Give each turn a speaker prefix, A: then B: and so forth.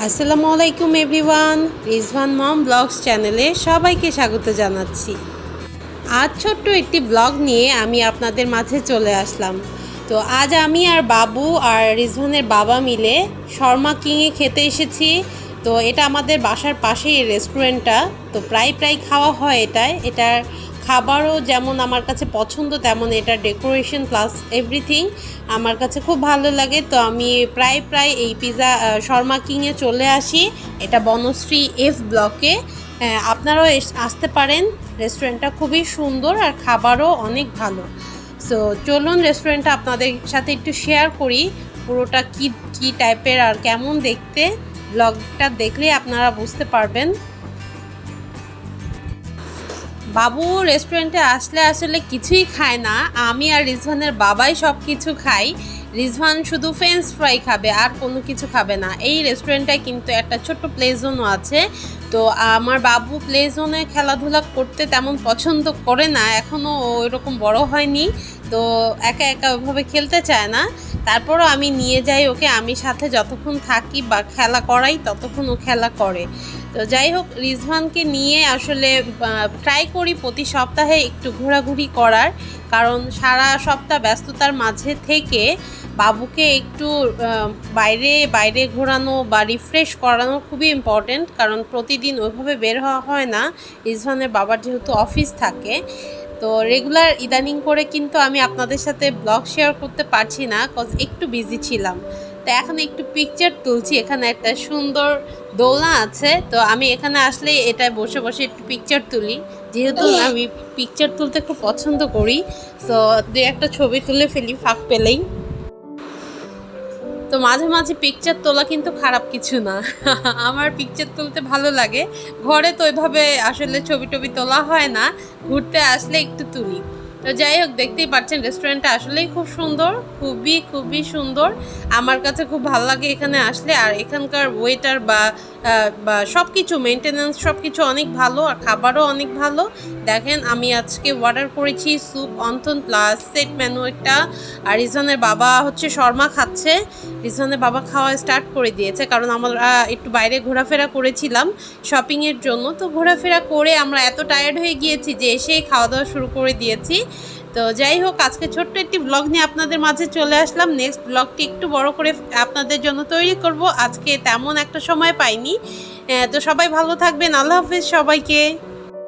A: আসসালামু আলাইকুম এভরিওয়ান, রিজভান মম ব্লগস চ্যানেলে সবাইকে স্বাগত জানাচ্ছি। আজ ছোট্ট একটি ব্লগ নিয়ে আমি আপনাদের মাঝে চলে আসলাম। তো আজ আমি আর বাবু আর রিজভানের বাবা মিলে শর্মা কিংয়ে খেতে এসেছি। তো এটা আমাদের বাসার পাশেই এই রেস্টুরেন্টটা। তো প্রায় খাওয়া হয় এটার খাবারও যেমন আমার কাছে পছন্দ, তেমন এটার ডেকোরেশন প্লাস এভরিথিং আমার কাছে খুব ভালো লাগে। তো আমি প্রায় এই শর্মা কিংয়ে চলে আসি। এটা বনশ্রী এফ ব্লকে। আপনারাও আসতে পারেন। রেস্টুরেন্টটা খুবই সুন্দর আর খাবারও অনেক ভালো। সো চলুন রেস্টুরেন্টটা আপনাদের সাথে একটু শেয়ার করি, পুরোটা কি টাইপের আর কেমন দেখতে। ব্লগটা দেখলে আপনারা বুঝতে পারবেন। বাবু রেস্টুরেন্টে আসলে কিছুই খায় না, আমি আর রিজভানের বাবাই সব কিছু খাই। রিজভান শুধু ফ্রেঞ্চ ফ্রাই খাবে, আর কোনো কিছু খাবে না। এই রেস্টুরেন্টটায় কিন্তু একটা ছোট্ট প্লে জোনও আছে। তো আমার বাবু প্লে জোনে খেলাধুলা করতে তেমন পছন্দ করে না, এখনও ওইরকম বড় হয়নি। তো একা ওইভাবে খেলতে চায় না। তারপরও আমি নিয়ে যাই ওকে, আমি সাথে যতক্ষণ থাকি বা খেলা করাই ততক্ষণ ও খেলা করে। তো যাই হোক, রিজভানকে নিয়ে আসলে ট্রাই করি প্রতি সপ্তাহে একটু ঘোরাঘুরি করার, কারণ সারা সপ্তাহ ব্যস্ততার মাঝে থেকে বাবুকে একটু বাইরে ঘোরানো বা রিফ্রেশ করানো খুবই ইম্পর্টেন্ট। কারণ প্রতিদিন ওইভাবে বের হওয়া হয় না, রিজভানের বাবার যেহেতু অফিস থাকে। তো রেগুলার ইদানিং করে কিন্তু আমি আপনাদের সাথে ব্লগ শেয়ার করতে পারছি না, কজ একটু বিজি ছিলাম। তো এখন একটু পিকচার তুলছি। এখানে একটা সুন্দর দোলনা আছে, তো আমি এখানে আসলে এটায় বসে একটু পিকচার তুলি, যেহেতু আমি পিকচার তুলতে খুব পছন্দ করি। সো দুই একটা ছবি তুলে ফেলি ফাঁক পেলেই। তো মাঝে পিকচার তোলা কিন্তু খারাপ কিছু না। আমার পিকচার তুলতে ভালো লাগে। ঘরে তো ওইভাবে আসলে ছবি টবি তোলা হয় না, ঘুরতে আসলে একটু তুলি। তো যাই হোক, দেখতেই পাচ্ছেন রেস্টুরেন্টটা আসলেই খুব সুন্দর, খুবই সুন্দর। আমার কাছে খুব ভালো লাগে এখানে আসলে। আর এখানকার ওয়েটার বা সব কিছু মেনটেন্যান্স সব কিছু অনেক ভালো, আর খাবারও অনেক ভালো। দেখেন, আমি আজকে অর্ডার করেছি soup wonton plus set menu একটা। আর রিজনের বাবা হচ্ছে শর্মা খাচ্ছে। রিজনের বাবা খাওয়া স্টার্ট করে দিয়েছে, কারণ আমরা একটু বাইরে ঘোরাফেরা করেছিলাম শপিংয়ের জন্য। তো ঘোরাফেরা করে আমরা এত টায়ার্ড হয়ে গিয়েছি যে এসেই খাওয়া দাওয়া শুরু করে দিয়েছি। তো যাই হোক, আজকে ছোট্ট একটি ব্লগ নিয়ে আপনাদের মাঝে চলে আসলাম। নেক্সট ব্লগটি একটু বড় করে আপনাদের জন্য তৈরি করব। আজকে তেমন একটা সময় পাইনি। তো সবাই ভালো থাকবেন। আল্লাহ হাফেজ সবাইকে।